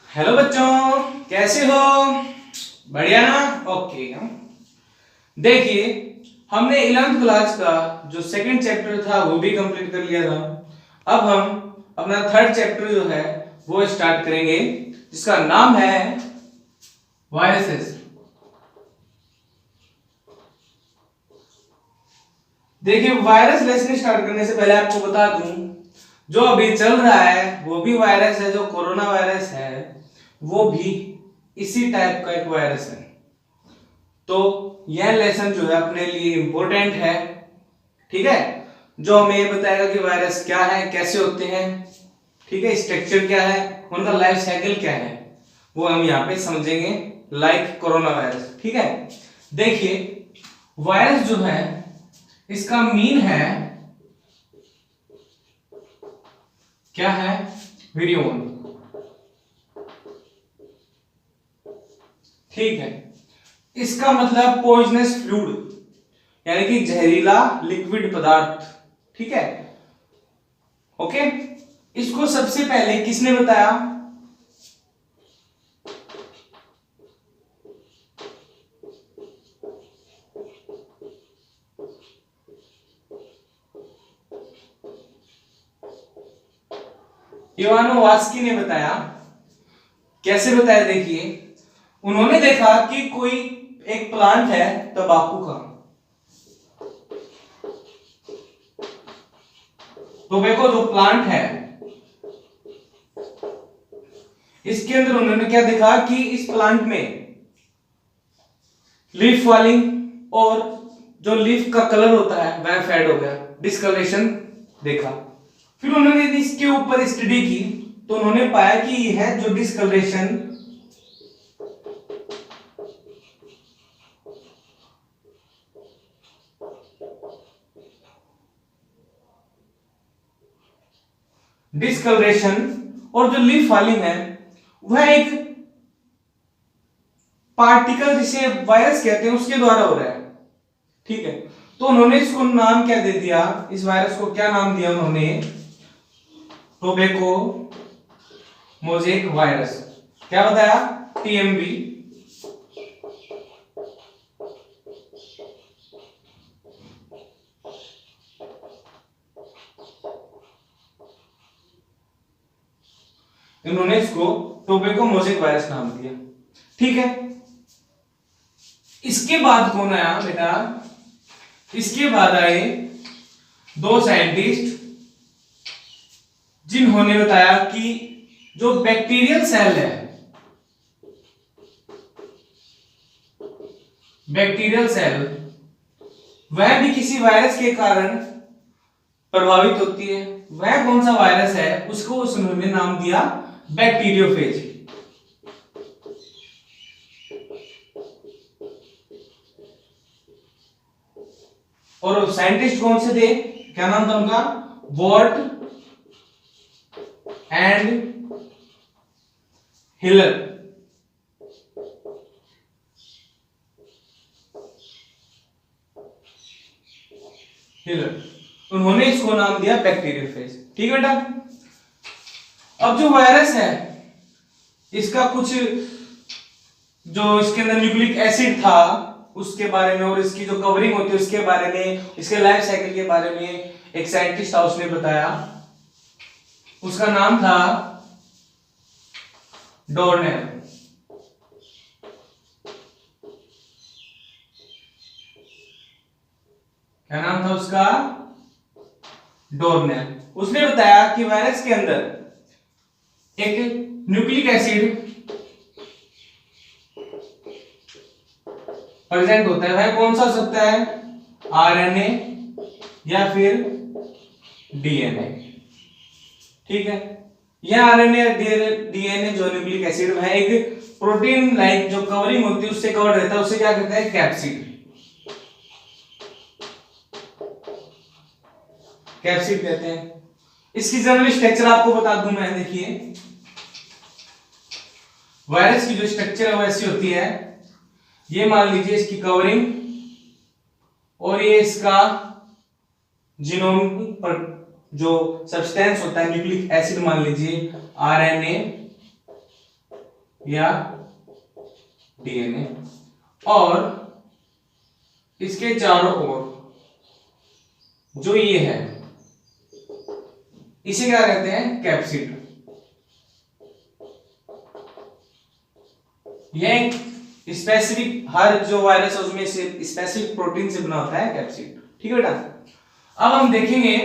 Hello बच्चों, कैसे हो? बढ़िया ना? ओके। देखिए, हमने 11th क्लास का जो सेकंड चैप्टर था वो भी कंप्लीट कर लिया था। अब हम अपना थर्ड चैप्टर जो है वो स्टार्ट करेंगे, जिसका नाम है वायरसेस। देखिए, वायरस लेसन स्टार्ट करने से पहले आपको बता दूं, जो अभी चल रहा है वो भी वायरस है, जो कोरोना वायरस है वो भी इसी टाइप का एक वायरस है। तो यह लेसन जो है अपने लिए इंपॉर्टेंट है, ठीक है, जो हमें ये बताएगा कि वायरस क्या है, कैसे होते हैं, ठीक है, स्ट्रक्चर क्या है, उनका लाइफ साइकिल क्या है, वो हम यहाँ पे समझेंगे, लाइक कोरोना वायरस। ठीक है, देखिए, वायरस जो है इसका मीन है क्या है? विरियोन। ठीक है, इसका मतलब पॉइजनस फ्लूइड, यानी कि जहरीला लिक्विड पदार्थ। ठीक है, ओके। इसको सबसे पहले किसने बताया? इवानोवास्की ने बताया। कैसे बताया? देखिए, उन्होंने देखा कि कोई एक प्लांट है तंबाकू का, टोबैको जो प्लांट है, इसके अंदर उन्होंने क्या देखा कि इस प्लांट में लीफ फॉलिंग और जो लीफ का कलर होता है वह फेड हो गया, डिस्कलरेशन देखा। फिर उन्होंने इसके ऊपर स्टडी की तो उन्होंने पाया कि यह जो डिस्कलरेशन और जो लीफ फॉलिंग है वह एक पार्टिकल जिसे वायरस कहते हैं उसके द्वारा हो रहा है। ठीक है, तो उन्होंने इसको नाम क्या दे दिया? इस वायरस को क्या नाम दिया उन्होंने? Tobacco mosaic virus. क्या बताया? टीएमवी। इन्होंने इसको टोबैको मोज़ेक वायरस नाम दिया। ठीक है, इसके बाद कौन आया बेटा? इसके बाद आए दो साइंटिस्ट जिन्होंने बताया कि जो बैक्टीरियल सेल है, बैक्टीरियल सेल वह भी किसी वायरस के कारण प्रभावित होती है। वह कौन सा वायरस है उसको उन्होंने नाम दिया बैक्टीरियोफेज। और साइंटिस्ट कौन से थे? क्या नाम था उनका? वॉर्ट एंड हिलर। उन्होंने इसको नाम दिया बैक्टीरियोफेज। ठीक है बेटा, अब जो वायरस है इसका कुछ जो इसके अंदर न्यूक्लिक एसिड था उसके बारे में और इसकी जो कवरिंग होती है उसके बारे में, इसके लाइफ साइकिल के बारे में एक साइंटिस्ट था, उसने बताया। उसका नाम था डोर्नेल। क्या नाम था उसका? डोर्नेल। उसने बताया कि वायरस के अंदर एक न्यूक्लिक एसिड प्रेजेंट होता है। वह कौन सा हो सकता है? आरएनए या फिर डीएनए। ठीक है, यह आरएनए डीएनए जो न्यूक्लिक एसिड है एक प्रोटीन लाइक जो कवरिंग होती है उससे कवर रहता है, उसे क्या कहते हैं? कैप्सिड। कैप्सिड कहते हैं। इसकी जनरल स्ट्रक्चर आपको बता दूं मैं। देखिए, वायरस की जो स्ट्रक्चर है वो ऐसी होती है। ये मान लीजिए इसकी कवरिंग और ये इसका जीनोम पर जो सब्सटेंस होता है न्यूक्लिक एसिड, मान लीजिए आरएनए या डीएनए, और इसके चारों ओर जो ये है इसे क्या कहते हैं, कैप्सिड। यह एक स्पेसिफिक, हर जो वायरस है उसमें से स्पेसिफिक प्रोटीन से बना होता है कैप्सिड। ठीक है बेटा। अब हम देखेंगे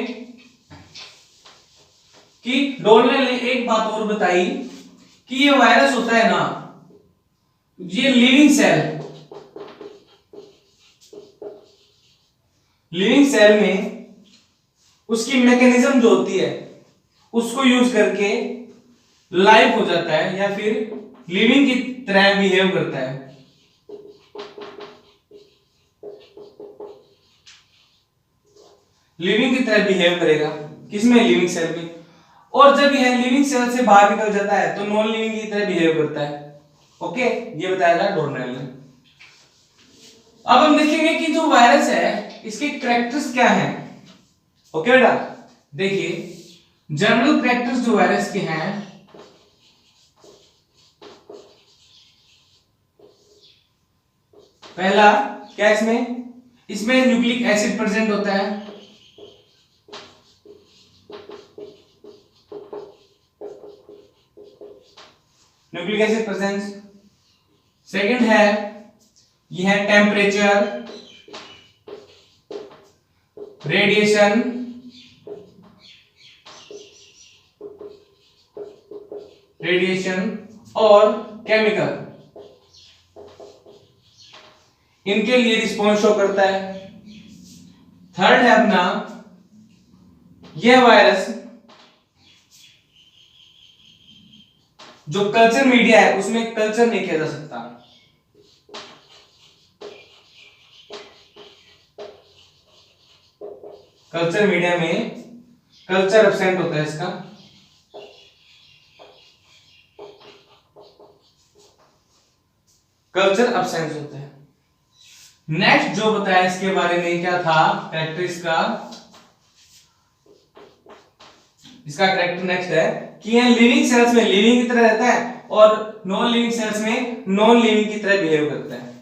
कि डोलने ने एक बात और बताई कि ये वायरस होता है ना, ये लिविंग सेल में उसकी मैकेनिज्म जो होती है उसको यूज करके लाइव हो जाता है या फिर लिविंग की तरह बिहेव करता है। लिविंग की तरह बिहेव करेगा किसमें, लिविंग सेल में। और जब यह लिविंग सेल से बाहर निकल जाता है तो नॉन लिविंग की तरह बिहेव करता है। ओके, ये बताया था डोर्नेल ने। अब हम देखेंगे कि जो वायरस है इसके कैरेक्टर्स क्या हैं। ओके बेटा, देखिए जनरल कैरेक्टर्स जो वायरस के हैं, पहला क्या इसमें न्यूक्लिक एसिड प्रेजेंट होता है। Nucleic acid presence. सेकंड है यह है टेम्परेचर, रेडिएशन, और केमिकल, इनके लिए रिस्पॉन्स शो करता है। थर्ड है अपना यह वायरस जो कल्चर मीडिया है उसमें कल्चर नहीं किया जा सकता। कल्चर मीडिया में कल्चर एब्सेंट होता है इसका। कल्चर एब्सेंट होता है। नेक्स्ट जो बताया इसके बारे में क्या था कैरेक्टर इसका कैरेक्टर नेक्स्ट है कि यह लिविंग सेल्स में लिविंग की तरह रहता है और नॉन लिविंग सेल्स में नॉन लिविंग की तरह बिहेव करता है,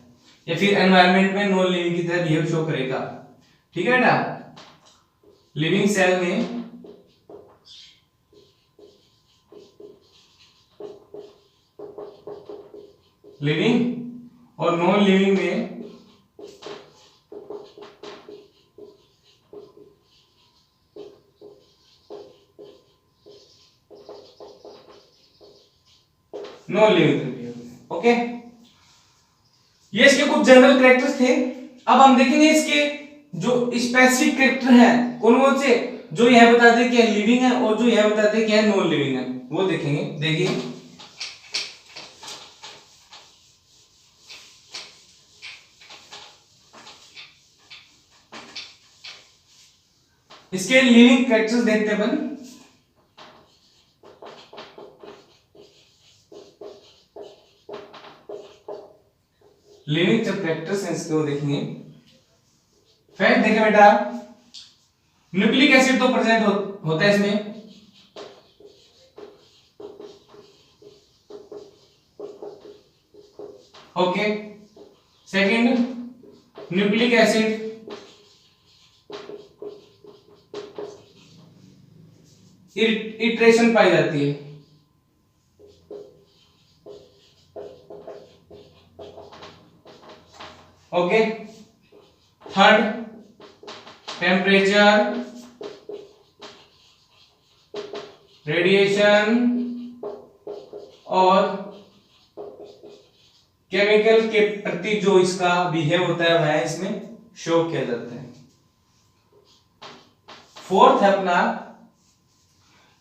या फिर एनवायरनमेंट में नॉन लिविंग की तरह बिहेव शो करेगा। ठीक है बेटा, लिविंग सेल में लिविंग और नॉन लिविंग में नॉन लिविंग। ओके, ये इसके कुछ जनरल कैरेक्टर्स थे। अब हम देखेंगे इसके जो स्पेसिफिक कैरेक्टर हैं कौन कौन से, जो यह बताते हैं कि लिविंग है और जो यह बताते हैं कि नॉन लिविंग है, वो देखेंगे। देखिए इसके लिविंग कैरेक्टर्स देखते हैं अपन। लिविंग जब कैरेक्टर्स हैं इसके वो देखेंगे। फैक्ट देखें बेटा, न्यूक्लिक एसिड तो प्रेजेंट होता है इसमें। Okay, second nucleic acid iteration पाई जाती है। ओके, थर्ड टेम्परेचर, रेडिएशन और केमिकल के प्रति जो इसका बिहेव होता है वह इसमें शो किया जाता है। फोर्थ है अपना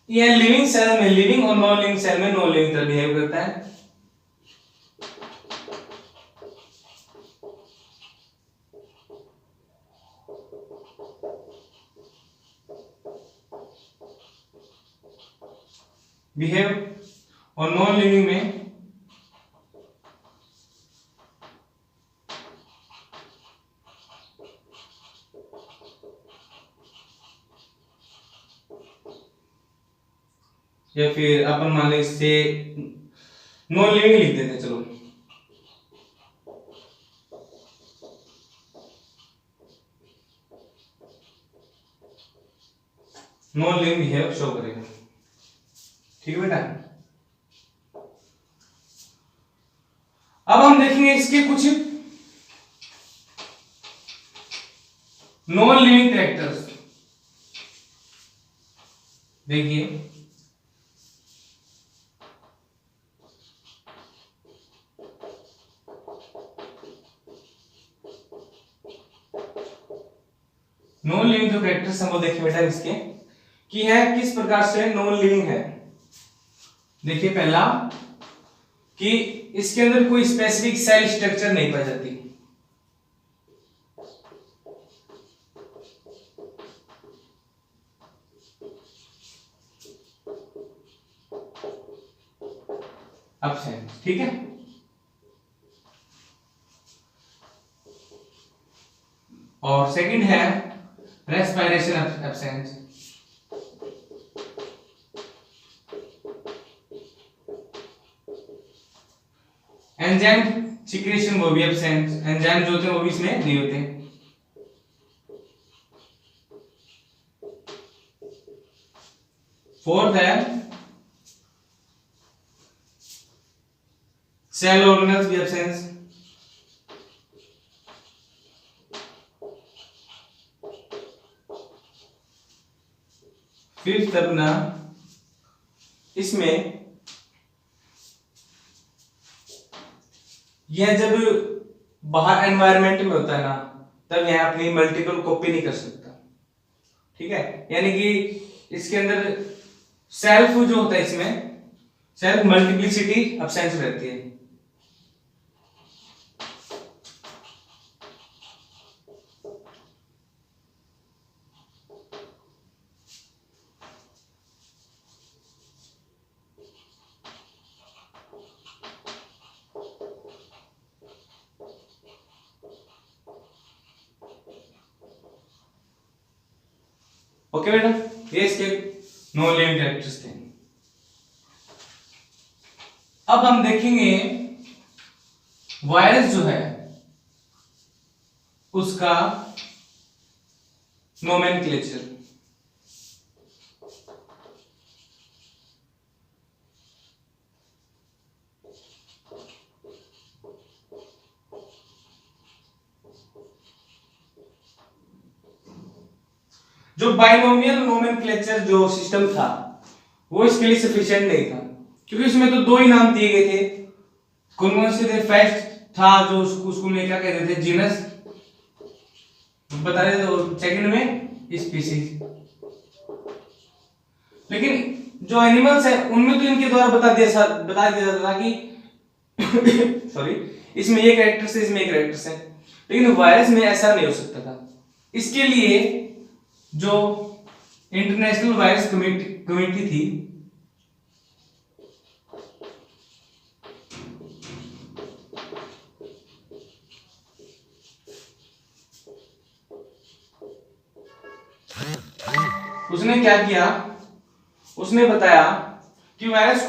यह लिविंग सेल में लिविंग और नॉन लिविंग सेल में नॉन लिविंग तरह बिहेव करता है। बिहेव और नॉन लिविंग में या फिर अपन मान लें इससे नॉन लिविंग लिख देते हैं, चलो। नॉन लिविंग बिहेव शो करेगा, ठीक है बेटा। अब हम देखेंगे इसके कुछ नॉन लिविंग कैरेक्टर्स। देखिए, नॉन लिविंग जो कैरेक्टर्स हैं वो देखिए बेटा इसके कि है किस प्रकार से नॉन लिविंग है। देखिए, पहला कि इसके अंदर कोई स्पेसिफिक सेल स्ट्रक्चर नहीं पाई जाती। एब्सेंट, ठीक है। और सेकंड है रेस्पिरेशन एब्सेंट। एंजाइम सिक्रेशन वो भी एब्सेंट, एंजाइम जो होते हैं वो भी इसमें नहीं होते। फोर्थ है सेल ऑर्गेनेल्स भी एब्सेंस। फिफ्थ अपना इसमें यह जब बाहर एनवायरनमेंट में होता है ना, तब यह अपनी मल्टीपल कॉपी नहीं कर सकता, ठीक है। यानी कि इसके अंदर सेल्फ जो होता है, इसमें सेल्फ मल्टीप्लिसिटी एब्सेंस रहती है। ओके बेटा, ये इसके नॉन लिविंग कैरेक्टर्स थे। अब हम देखेंगे वायरस जो है उसका नोमेनक्लेचर। जो बाइनोमियल नोमेनक्लेचर जो सिस्टम था वो इसके लिए सफिशिएंट नहीं था, क्योंकि इसमें तो दो ही नाम दिए गए थे। कौन कौन से थे? फर्स्ट था जो उसको में क्या कहते थे, जीनस बता रहे थे, और सेकंड में स्पीसीज। लेकिन जो एनिमल्स है उनमें तो इनके द्वारा बता दिया जाता था कि सॉरी, इसमें ये कैरेक्टर्स है, इसमें ये कैरेक्टर्स है। लेकिन वायरस में ऐसा नहीं हो सकता था। इसके लिए जो इंटरनेशनल वायरस कमेटी थी, उसने क्या किया, उसने बताया कि वायरस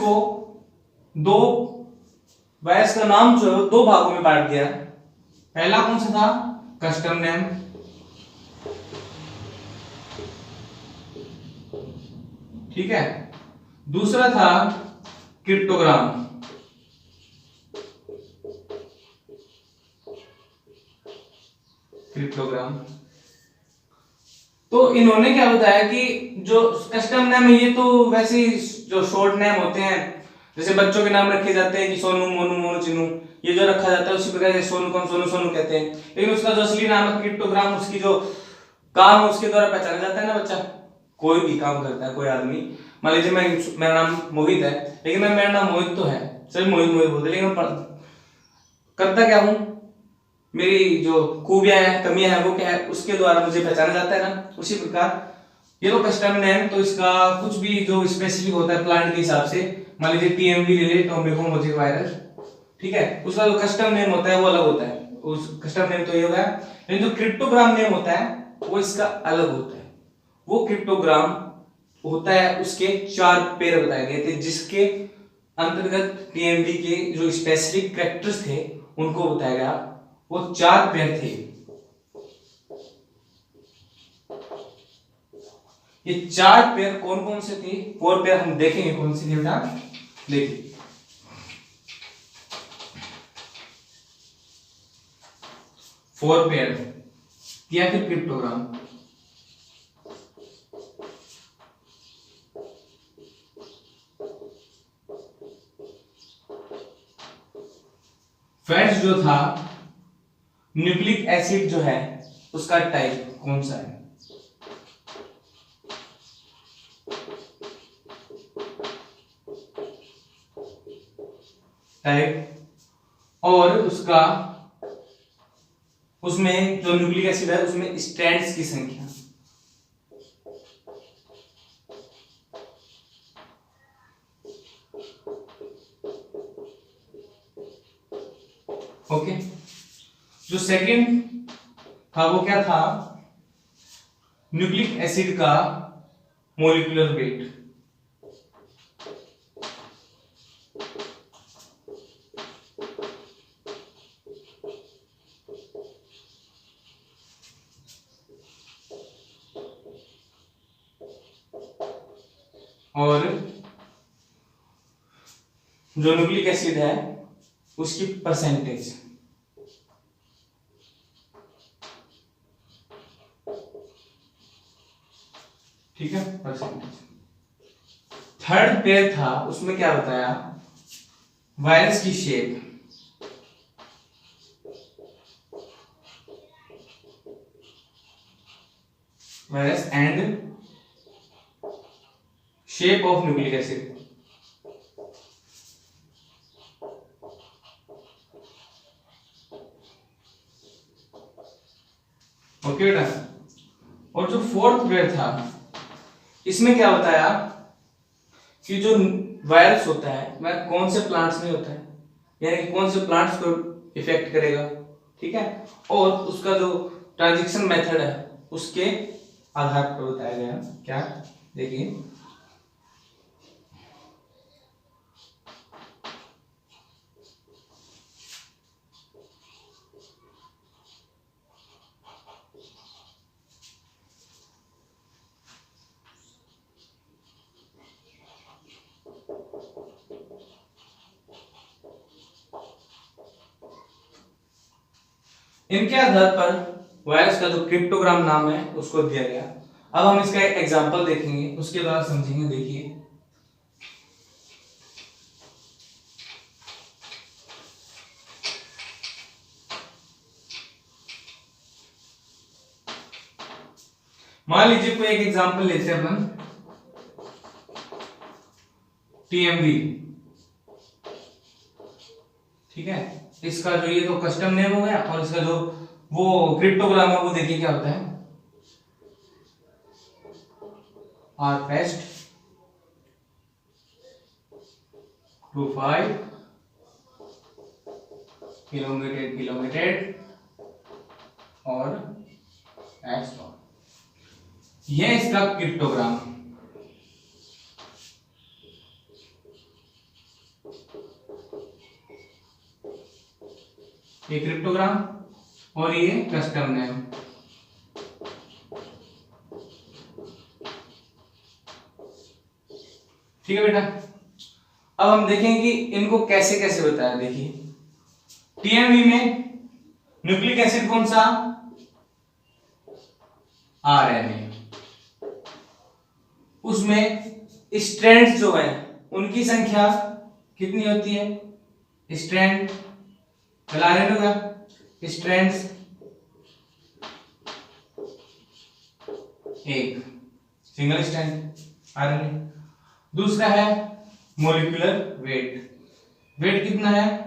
का नाम जो है दो भागों में बांट दिया। पहला कौन सा था? Custom name. ठीक है। दूसरा था क्रिप्टोग्राम। तो इन्होंने क्या बताया कि जो कस्टम नेम है ये तो वैसे ही जो शॉर्ट नेम होते हैं, जैसे बच्चों के नाम रखे जाते हैं कि सोनू, मोनू, मोनू, चिनू, ये जो रखा जाता है उसी प्रकार से सोनू को सोनू सोनू कहते हैं। लेकिन उसका जो असली नाम है क्रिप्टोग्राम, उसकी जो काम है उसके द्वारा पहचाना जाता है ना बच्चा। कोई भी काम करता है कोई आदमी, मान लीजिए मेरा नाम मोहित है, लेकिन मेरा नाम मोहित तो है, सभी मोहित मोहित बोलते, लेकिन करता क्या हूँ, मेरी जो खूबियां हैं, कमियां हैं, वो क्या है, उसके द्वारा मुझे पहचाना जाता है ना। उसी प्रकार ये तो कस्टम नेम, तो इसका कुछ भी जो स्पेसिफिक होता है प्लांट के हिसाब से, मान लीजिए टीएमवी ले ले, टोबैको मोज़ेक वायरस, ठीक है, उसका जो कस्टम नेम होता है वो अलग होता है। उस कस्टम नेम तो ये होगा, लेकिन जो क्रिप्टोग्राम नेम होता है वो इसका अलग होता है। वो क्रिप्टोग्राम होता है, उसके 4 पेयर बताए गए थे, जिसके अंतर्गत टीएमवी के जो स्पेसिफिक कैरेक्टर्स थे उनको बताया गया। वो 4 पेयर थे। ये 4 पेयर कौन कौन से थे? 4 पेयर हम देखेंगे कौन सी थी बेटा। देखिए, फोर पेयर या फिर क्रिप्टोग्राम। फर्स्ट जो था न्यूक्लिक एसिड जो है उसका टाइप कौन सा है? टाइप, और उसका उसमें जो न्यूक्लिक एसिड है उसमें स्ट्रैंड्स की संख्या। ओके, जो सेकंड था वो क्या था? न्यूक्लिक एसिड का मोलिकुलर वेट। और जो न्यूक्लिक एसिड है उसकी परसेंटेज। ठीक है, परसेंटेज। थर्ड पेयर था, उसमें क्या बताया? वायरस की shape. Virus and shape of nucleic acid. Okay बेटा। और जो फोर्थ पेयर था इसमें क्या बताया कि जो वायरस होता है वह कौन से प्लांट्स में होता है, यानी कि कौन से प्लांट्स को इफेक्ट करेगा। ठीक है, और उसका जो ट्रांजिशन मेथड है उसके आधार पर बताया गया। क्या? देखिए, इनके आधार पर वायरस का जो क्रिप्टोग्राम नाम है उसको दिया गया। अब हम इसका एक एग्जांपल देखेंगे, उसके द्वारा समझेंगे। देखिए, मान लीजिए कोई एक एग्जांपल लेते हैं अपन, टीएमवी। ठीक है, इसका जो ये तो कस्टम नेम हो गया, और इसका जो वो क्रिप्टोग्राम है वो देखिए क्या होता है। आर फेस्ट 25 किलोमीटर और एक्स। ये इसका क्रिप्टोग्राम। ये क्रिप्टोग्राम और ये कस्टम नेम। ठीक है बेटा। अब हम देखेंगे कि इनको कैसे कैसे बताया। देखिए, टीएमवी में न्यूक्लिक एसिड कौन सा? आरएनए। उसमें स्ट्रैंड्स जो है उनकी संख्या कितनी होती है? स्ट्रैंड आरएनए होगा, स्ट्रैंड्स एक, सिंगल स्ट्रैंड आरएनए। दूसरा है मोलिकुलर वेट। वेट कितना है?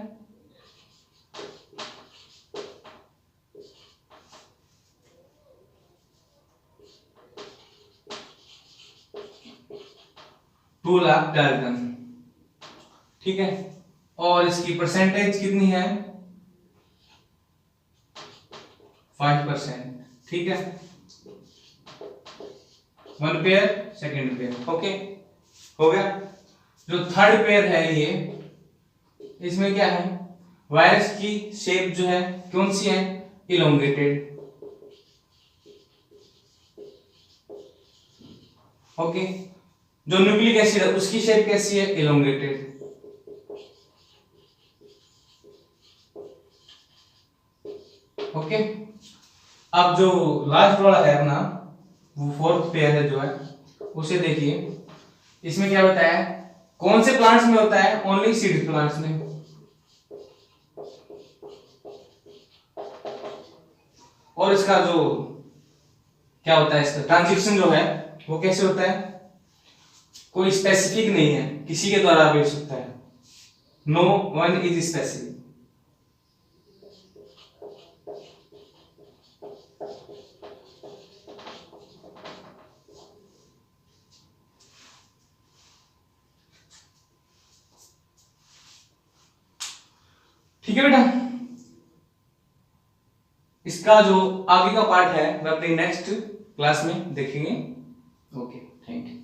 Two lakh dalton. ठीक है, और इसकी परसेंटेज कितनी है? 5%। ठीक है, 1 पेयर, सेकेंड पेयर। ओके, हो गया। जो थर्ड पेयर है ये, इसमें क्या है, वायरस की शेप जो है कौन सी है, इलोंगेटेड। ओके, जो न्यूक्लिक एसिड है उसकी शेप कैसी है, इलोंगेटेड। ओके, अब जो लास्ट वाला है अपना, वो फोर्थ पेयर है जो है, उसे देखिए। इसमें क्या बताया है, कौन से प्लांट्स में होता है, ओनली सीड प्लांट्स में। और इसका जो क्या होता है, इसका ट्रांजिशन जो है वो कैसे होता है, कोई स्पेसिफिक नहीं है, किसी के द्वारा भी हो सकता है, नो वन इज स्पेसिफिक। ठीक है बेटा, इसका जो आगे का पार्ट है वह अपनी नेक्स्ट क्लास में देखेंगे। Okay, thank you.